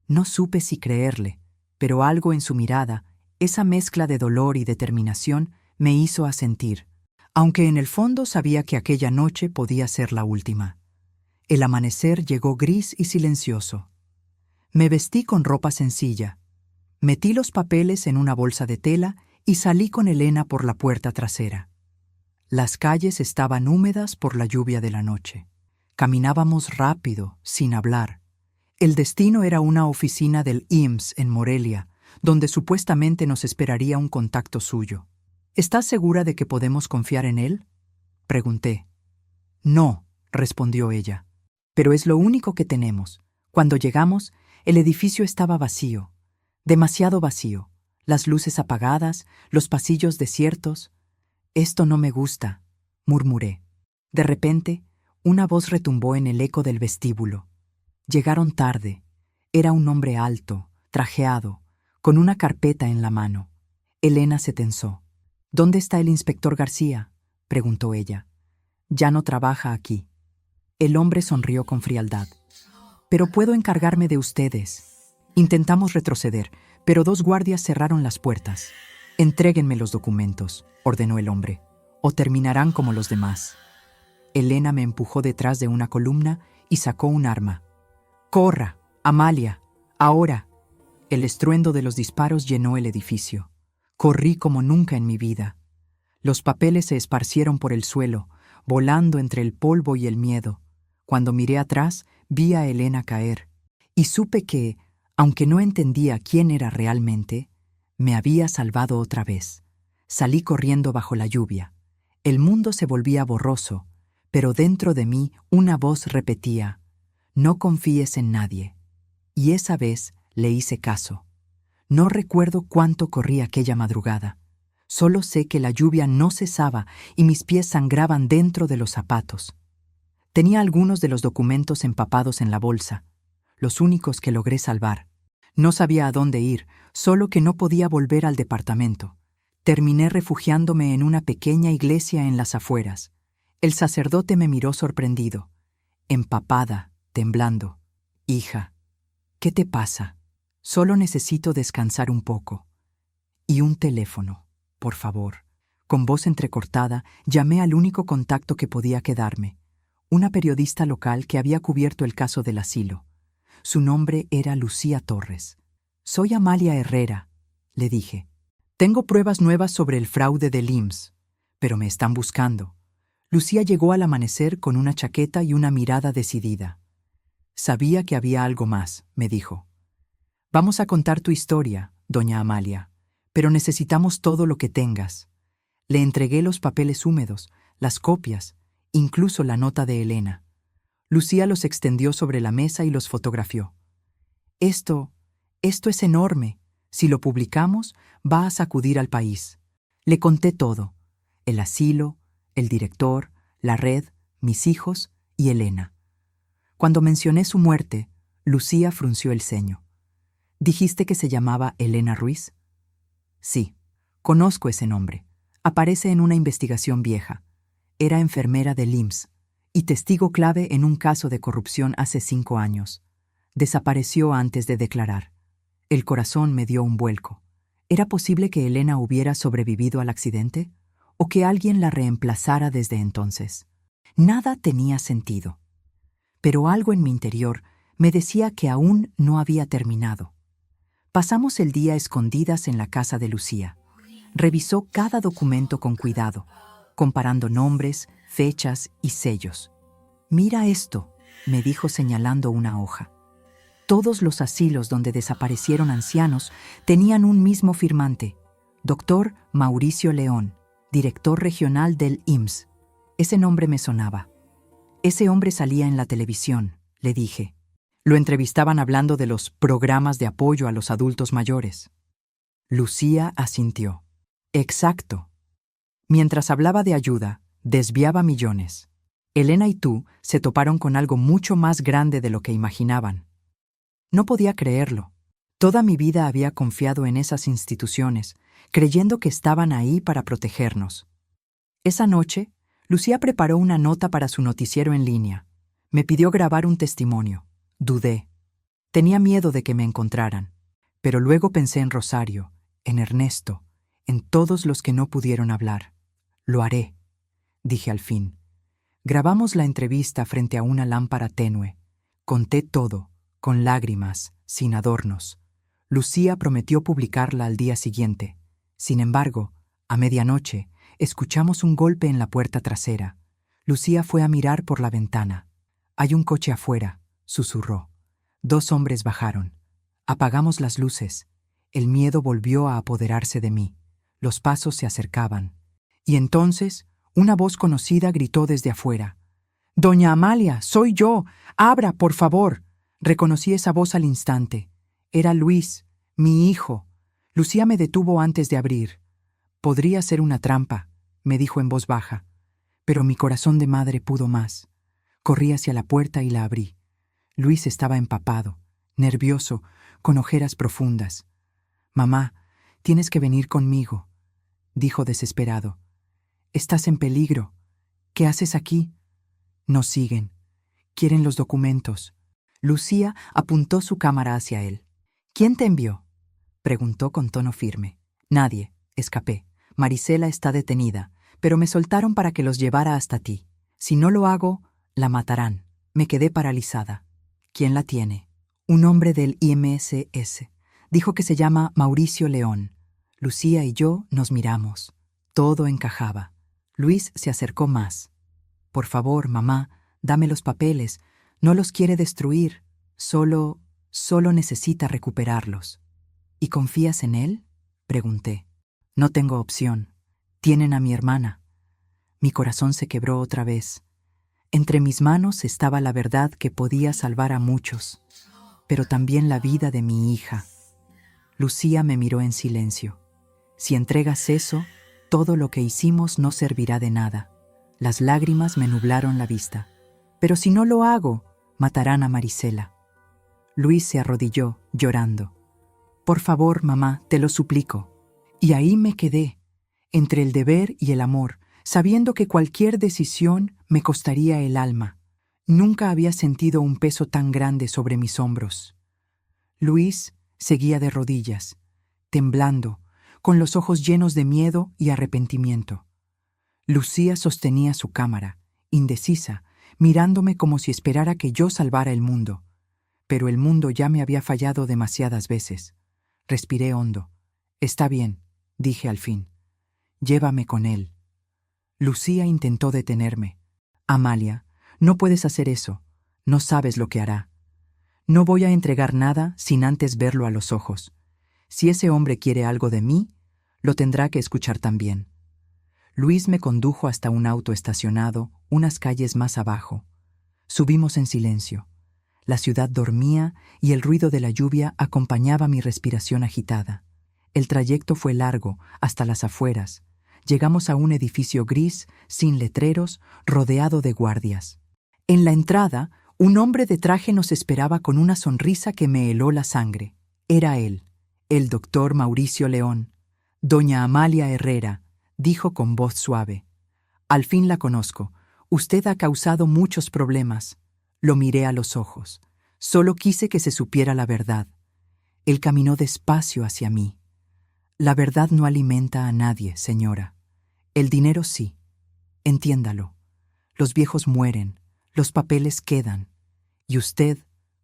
No supe si creerle, pero algo en su mirada, esa mezcla de dolor y determinación, me hizo asentir, aunque en el fondo sabía que aquella noche podía ser la última. El amanecer llegó gris y silencioso. Me vestí con ropa sencilla. Metí los papeles en una bolsa de tela y salí con Elena por la puerta trasera. Las calles estaban húmedas por la lluvia de la noche. Caminábamos rápido, sin hablar. El destino era una oficina del IMSS en Morelia, donde supuestamente nos esperaría un contacto suyo. «¿Estás segura de que podemos confiar en él?», pregunté. «No», respondió ella. «Pero es lo único que tenemos. Cuando llegamos, el edificio estaba vacío. Demasiado vacío. Las luces apagadas, los pasillos desiertos. Esto no me gusta», murmuré. De repente, una voz retumbó en el eco del vestíbulo. Llegaron tarde. Era un hombre alto, trajeado, con una carpeta en la mano. Elena se tensó. «¿Dónde está el inspector García?», preguntó ella. «Ya no trabaja aquí». El hombre sonrió con frialdad. «Pero puedo encargarme de ustedes». Intentamos retroceder, pero 2 guardias cerraron las puertas. «Entréguenme los documentos», ordenó el hombre, «o terminarán como los demás». Elena me empujó detrás de una columna y sacó un arma. «Corra, Amalia, ahora». El estruendo de los disparos llenó el edificio. Corrí como nunca en mi vida. Los papeles se esparcieron por el suelo, volando entre el polvo y el miedo. Cuando miré atrás, vi a Elena caer, y supe que, aunque no entendía quién era realmente, me había salvado otra vez. Salí corriendo bajo la lluvia. El mundo se volvía borroso, pero dentro de mí una voz repetía: «No confíes en nadie». Y esa vez le hice caso. No recuerdo cuánto corrí aquella madrugada. Solo sé que la lluvia no cesaba y mis pies sangraban dentro de los zapatos. Tenía algunos de los documentos empapados en la bolsa, los únicos que logré salvar. No sabía a dónde ir, solo que no podía volver al departamento. Terminé refugiándome en una pequeña iglesia en las afueras. El sacerdote me miró sorprendido, empapada, temblando. «Hija, ¿qué te pasa? Solo necesito descansar un poco». «Y un teléfono, por favor». Con voz entrecortada, llamé al único contacto que podía quedarme, una periodista local que había cubierto el caso del asilo. Su nombre era Lucía Torres. «Soy Amalia Herrera», le dije. «Tengo pruebas nuevas sobre el fraude del IMSS, pero me están buscando». Lucía llegó al amanecer con una chaqueta y una mirada decidida. «Sabía que había algo más», me dijo. «Vamos a contar tu historia, doña Amalia, pero necesitamos todo lo que tengas». Le entregué los papeles húmedos, las copias, incluso la nota de Elena. Lucía los extendió sobre la mesa y los fotografió. Esto es enorme. Si lo publicamos, va a sacudir al país». Le conté todo: el asilo, el director, la red, mis hijos y Elena. Cuando mencioné su muerte, Lucía frunció el ceño. «¿Dijiste que se llamaba Elena Ruiz?». «Sí, conozco ese nombre. Aparece en una investigación vieja. Era enfermera del IMSS y testigo clave en un caso de corrupción hace 5 años. Desapareció antes de declarar. El corazón me dio un vuelco. ¿Era posible que Elena hubiera sobrevivido al accidente? ¿O que alguien la reemplazara desde entonces? Nada tenía sentido. Pero algo en mi interior me decía que aún no había terminado. Pasamos el día escondidas en la casa de Lucía. Revisó cada documento con cuidado, comparando nombres, fechas y sellos. «Mira esto», me dijo señalando una hoja. Todos los asilos donde desaparecieron ancianos tenían un mismo firmante: Dr. Mauricio León, director regional del IMSS. Ese nombre me sonaba. Ese hombre salía en la televisión, le dije. Lo entrevistaban hablando de los programas de apoyo a los adultos mayores. Lucía asintió. Exacto. Mientras hablaba de ayuda, desviaba millones. Elena y tú se toparon con algo mucho más grande de lo que imaginaban. No podía creerlo. Toda mi vida había confiado en esas instituciones, creyendo que estaban ahí para protegernos. Esa noche, Lucía preparó una nota para su noticiero en línea. Me pidió grabar un testimonio. Dudé. Tenía miedo de que me encontraran. Pero luego pensé en Rosario, en Ernesto, en todos los que no pudieron hablar. Lo haré, dije al fin. Grabamos la entrevista frente a una lámpara tenue. Conté todo, con lágrimas, sin adornos. Lucía prometió publicarla al día siguiente. Sin embargo, a medianoche, escuchamos un golpe en la puerta trasera. Lucía fue a mirar por la ventana. «Hay un coche afuera», susurró. 2 hombres bajaron. Apagamos las luces. El miedo volvió a apoderarse de mí. Los pasos se acercaban. Y entonces, una voz conocida gritó desde afuera. «Doña Amalia, soy yo. Abra, por favor». Reconocí esa voz al instante. Era Luis, mi hijo. Lucía me detuvo antes de abrir. «Podría ser una trampa», me dijo en voz baja. Pero mi corazón de madre pudo más. Corrí hacia la puerta y la abrí. Luis estaba empapado, nervioso, con ojeras profundas. «Mamá, tienes que venir conmigo», dijo desesperado. «Estás en peligro. ¿Qué haces aquí?» «Nos siguen. Quieren los documentos». Lucía apuntó su cámara hacia él. «¿Quién te envió?», preguntó con tono firme. «Nadie. Escapé. Marisela está detenida, pero me soltaron para que los llevara hasta ti. Si no lo hago, la matarán». Me quedé paralizada. «¿Quién la tiene?» «Un hombre del IMSS. Dijo que se llama Mauricio León». Lucía y yo nos miramos. Todo encajaba. Luis se acercó más. «Por favor, mamá, dame los papeles. No los quiere destruir. Solo necesita recuperarlos». «¿Y confías en él?», pregunté. «No tengo opción. Tienen a mi hermana». Mi corazón se quebró otra vez. Entre mis manos estaba la verdad que podía salvar a muchos, pero también la vida de mi hija. Lucía me miró en silencio. «Si entregas eso, todo lo que hicimos no servirá de nada». Las lágrimas me nublaron la vista. «Pero si no lo hago, matarán a Marisela». Luis se arrodilló, llorando. «Por favor, mamá, te lo suplico». Y ahí me quedé, entre el deber y el amor, sabiendo que cualquier decisión me costaría el alma. Nunca había sentido un peso tan grande sobre mis hombros. Luis seguía de rodillas, temblando, con los ojos llenos de miedo y arrepentimiento. Lucía sostenía su cámara, indecisa, mirándome como si esperara que yo salvara el mundo. Pero el mundo ya me había fallado demasiadas veces. Respiré hondo. «Está bien», dije al fin. «Llévame con él». Lucía intentó detenerme. «Amalia, no puedes hacer eso. No sabes lo que hará. No voy a entregar nada sin antes verlo a los ojos. Si ese hombre quiere algo de mí, lo tendrá que escuchar también». Luis me condujo hasta un auto estacionado, unas calles más abajo. Subimos en silencio. La ciudad dormía y el ruido de la lluvia acompañaba mi respiración agitada. El trayecto fue largo, hasta las afueras. Llegamos a un edificio gris, sin letreros, rodeado de guardias. En la entrada, un hombre de traje nos esperaba con una sonrisa que me heló la sangre. Era él, el doctor Mauricio León. «Doña Amalia Herrera», dijo con voz suave. Al fin la conozco. Usted ha causado muchos problemas. Lo miré a los ojos. Solo quise que se supiera la verdad. Él caminó despacio hacia mí. La verdad no alimenta a nadie, señora. El dinero sí. Entiéndalo. Los viejos mueren, los papeles quedan. Y usted,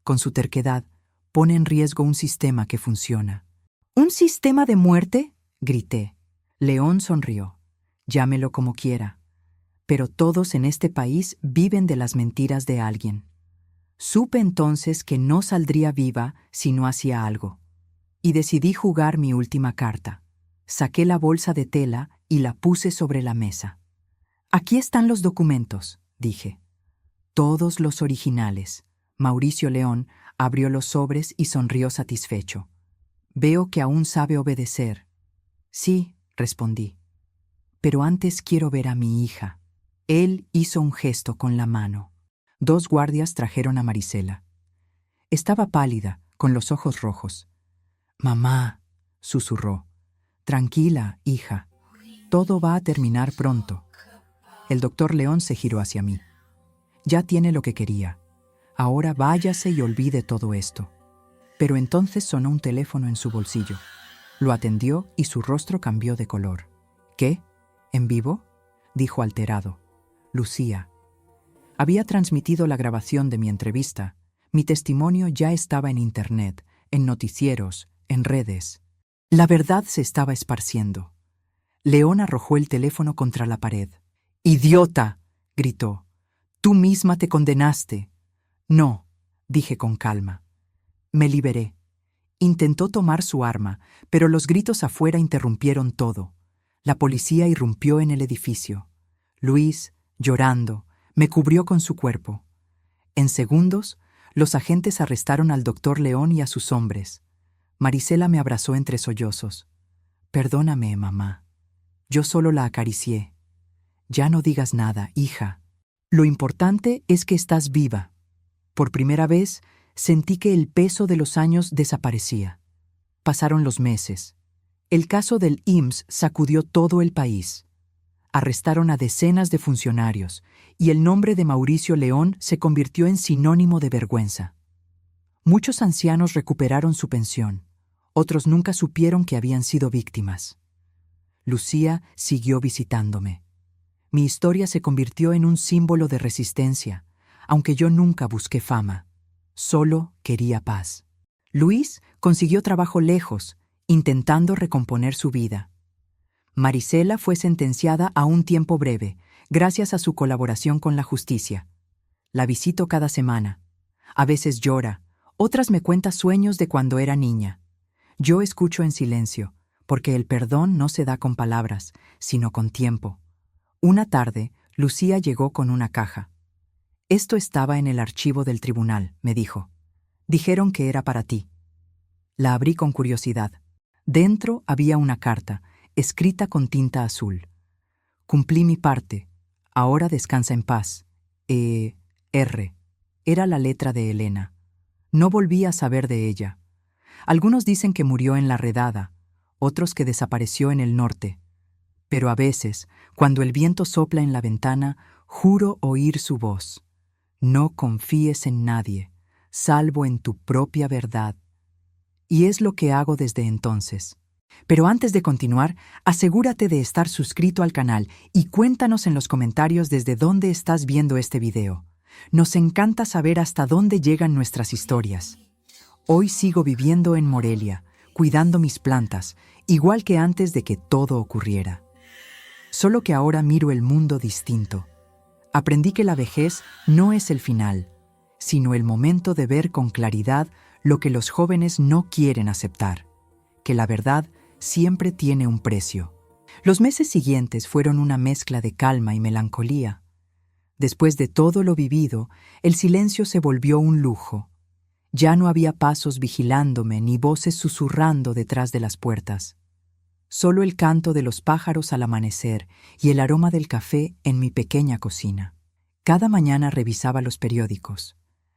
con su terquedad, pone en riesgo un sistema que funciona. ¿Un sistema de muerte?, grité. León sonrió. Llámelo como quiera. Pero todos en este país viven de las mentiras de alguien. Supe entonces que no saldría viva si no hacía algo. Y decidí jugar mi última carta. Saqué la bolsa de tela y la puse sobre la mesa. Aquí están los documentos, dije. Todos los originales. Mauricio León abrió los sobres y sonrió satisfecho. Veo que aún sabe obedecer. Sí, respondí. Pero antes quiero ver a mi hija. Él hizo un gesto con la mano. 2 guardias trajeron a Marisela. Estaba pálida, con los ojos rojos. «Mamá», susurró. «Tranquila, hija. Todo va a terminar pronto». El doctor León se giró hacia mí. «Ya tiene lo que quería. Ahora váyase y olvide todo esto». Pero entonces sonó un teléfono en su bolsillo. Lo atendió y su rostro cambió de color. «¿Qué? ¿En vivo?», dijo alterado. «Lucía». Había transmitido la grabación de mi entrevista. Mi testimonio ya estaba en Internet, en noticieros, en redes. La verdad se estaba esparciendo. León arrojó el teléfono contra la pared. «¡Idiota!», gritó. «Tú misma te condenaste». «No», dije con calma. Me liberé. Intentó tomar su arma, pero los gritos afuera interrumpieron todo. La policía irrumpió en el edificio. Luis, llorando, me cubrió con su cuerpo. En segundos, los agentes arrestaron al doctor León y a sus hombres. Marisela me abrazó entre sollozos. «Perdóname, mamá. Yo solo la acaricié». «Ya no digas nada, hija. Lo importante es que estás viva». Por primera vez, sentí que el peso de los años desaparecía. Pasaron los meses. El caso del IMSS sacudió todo el país. Arrestaron a decenas de funcionarios y el nombre de Mauricio León se convirtió en sinónimo de vergüenza. Muchos ancianos recuperaron su pensión. Otros nunca supieron que habían sido víctimas. Lucía siguió visitándome. Mi historia se convirtió en un símbolo de resistencia, aunque yo nunca busqué fama. Solo quería paz. Luis consiguió trabajo lejos, intentando recomponer su vida. Marisela fue sentenciada a un tiempo breve, gracias a su colaboración con la justicia. La visito cada semana. A veces llora, otras me cuenta sueños de cuando era niña. Yo escucho en silencio, porque el perdón no se da con palabras, sino con tiempo. Una tarde, Lucía llegó con una caja. «Esto estaba en el archivo del tribunal», me dijo. «Dijeron que era para ti». La abrí con curiosidad. Dentro había una carta, escrita con tinta azul. «Cumplí mi parte. Ahora descansa en paz. R». Era la letra de Elena. No volví a saber de ella. Algunos dicen que murió en la redada, otros que desapareció en el norte. Pero a veces, cuando el viento sopla en la ventana, juro oír su voz. «No confíes en nadie, salvo en tu propia verdad». Y es lo que hago desde entonces. Pero antes de continuar, asegúrate de estar suscrito al canal y cuéntanos en los comentarios desde dónde estás viendo este video. Nos encanta saber hasta dónde llegan nuestras historias. Hoy sigo viviendo en Morelia, cuidando mis plantas, igual que antes de que todo ocurriera. Solo que ahora miro el mundo distinto. Aprendí que la vejez no es el final, sino el momento de ver con claridad lo que los jóvenes no quieren aceptar, que la verdad siempre tiene un precio. Los meses siguientes fueron una mezcla de calma y melancolía. Después de todo lo vivido, el silencio se volvió un lujo. Ya no había pasos vigilándome ni voces susurrando detrás de las puertas. Solo el canto de los pájaros al amanecer y el aroma del café en mi pequeña cocina. Cada mañana revisaba los periódicos.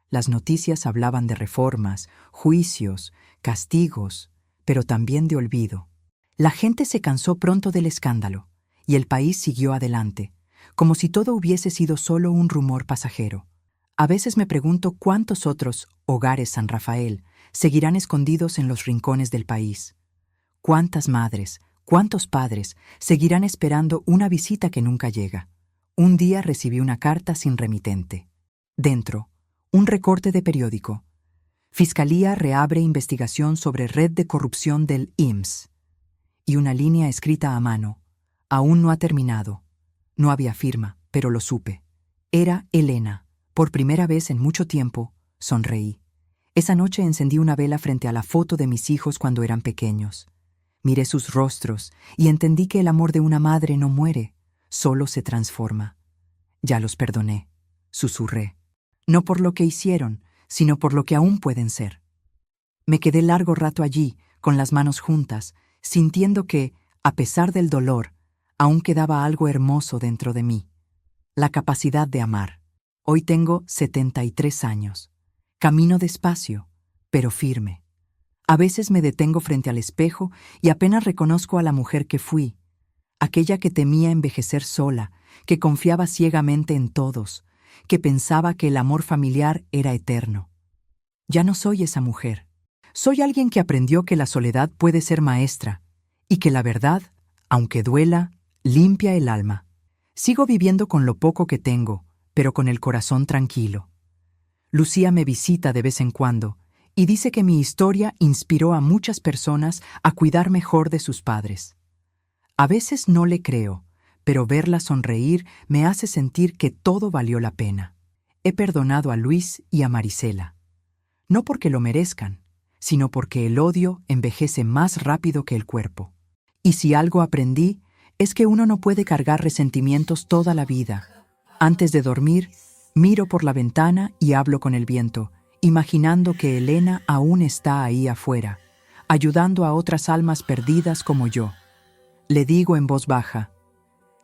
Las noticias hablaban de reformas, juicios, castigos, pero también de olvido. La gente se cansó pronto del escándalo y el país siguió adelante, como si todo hubiese sido solo un rumor pasajero. A veces me pregunto cuántos otros hogares San Rafael seguirán escondidos en los rincones del país. ¿Cuántas madres, cuántos padres seguirán esperando una visita que nunca llega? Un día recibí una carta sin remitente. Dentro, un recorte de periódico. Fiscalía reabre investigación sobre red de corrupción del IMSS. Y una línea escrita a mano. Aún no ha terminado. No había firma, pero lo supe. Era Elena. Por primera vez en mucho tiempo, sonreí. Esa noche encendí una vela frente a la foto de mis hijos cuando eran pequeños. Miré sus rostros y entendí que el amor de una madre no muere, solo se transforma. Ya los perdoné, susurré. No por lo que hicieron, sino por lo que aún pueden ser. Me quedé largo rato allí, con las manos juntas, sintiendo que, a pesar del dolor, aún quedaba algo hermoso dentro de mí. La capacidad de amar. Hoy tengo 73 años. Camino despacio, pero firme. A veces me detengo frente al espejo y apenas reconozco a la mujer que fui, aquella que temía envejecer sola, que confiaba ciegamente en todos, que pensaba que el amor familiar era eterno. Ya no soy esa mujer. Soy alguien que aprendió que la soledad puede ser maestra y que la verdad, aunque duela, limpia el alma. Sigo viviendo con lo poco que tengo, pero con el corazón tranquilo. Lucía me visita de vez en cuando y dice que mi historia inspiró a muchas personas a cuidar mejor de sus padres. A veces no le creo, pero verla sonreír me hace sentir que todo valió la pena. He perdonado a Luis y a Marisela. No porque lo merezcan, sino porque el odio envejece más rápido que el cuerpo. Y si algo aprendí, es que uno no puede cargar resentimientos toda la vida. Antes de dormir, miro por la ventana y hablo con el viento, imaginando que Elena aún está ahí afuera, ayudando a otras almas perdidas como yo. Le digo en voz baja,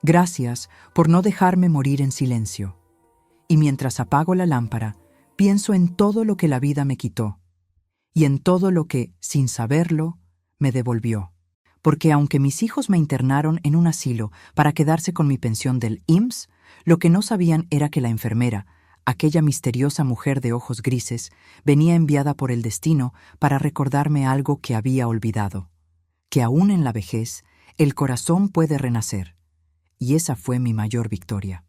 gracias por no dejarme morir en silencio. Y mientras apago la lámpara, pienso en todo lo que la vida me quitó y en todo lo que, sin saberlo, me devolvió. Porque aunque mis hijos me internaron en un asilo para quedarse con mi pensión del IMSS, lo que no sabían era que la enfermera, aquella misteriosa mujer de ojos grises, venía enviada por el destino para recordarme algo que había olvidado, que aún en la vejez el corazón puede renacer. Y esa fue mi mayor victoria.